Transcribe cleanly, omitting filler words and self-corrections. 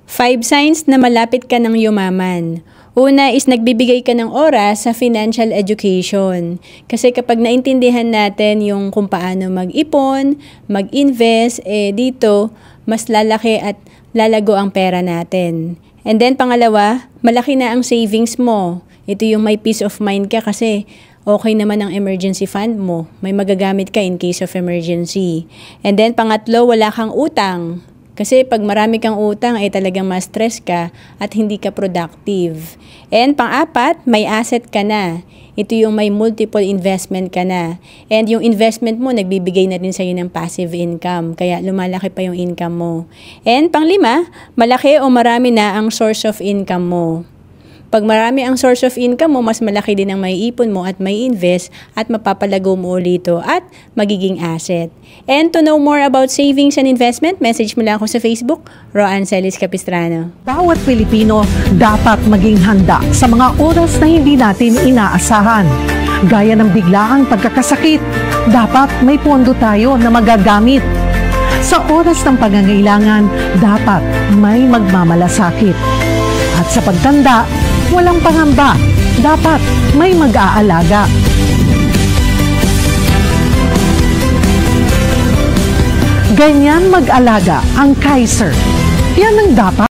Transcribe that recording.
5 signs na malapit ka ng yumaman. Una is nagbibigay ka ng oras sa financial education. Kasi kapag naintindihan natin yung kung paano mag-ipon, mag-invest, dito mas lalaki at lalago ang pera natin. And then pangalawa, malaki na ang savings mo. Ito yung may peace of mind ka kasi okay naman ang emergency fund mo. May magagamit ka in case of emergency. And then pangatlo, wala kang utang. Kasi pag marami kang utang, talagang ma-stress ka at hindi ka productive. And pang-apat, may asset ka na. Ito yung may multiple investment ka na. And yung investment mo, nagbibigay na rin sa'yo ng passive income. Kaya lumalaki pa yung income mo. And pang-lima, malaki o marami na ang source of income mo. Pag marami ang source of income mo, mas malaki din ang maiipon mo at may invest at mapapalago mo ulit ito at magiging asset. And to know more about savings and investment, message mo lang ako sa Facebook, Roan Celis Capistrano. Bawat Pilipino dapat maging handa sa mga oras na hindi natin inaasahan. Gaya ng biglaang pagkakasakit, dapat may pondo tayo na magagamit. Sa oras ng pangangailangan, dapat may magmamalasakit. At sa pagtanda, walang pangamba, dapat may mag-aalaga. Ganyan mag-alaga ang Kaiser. Yan ang dapat.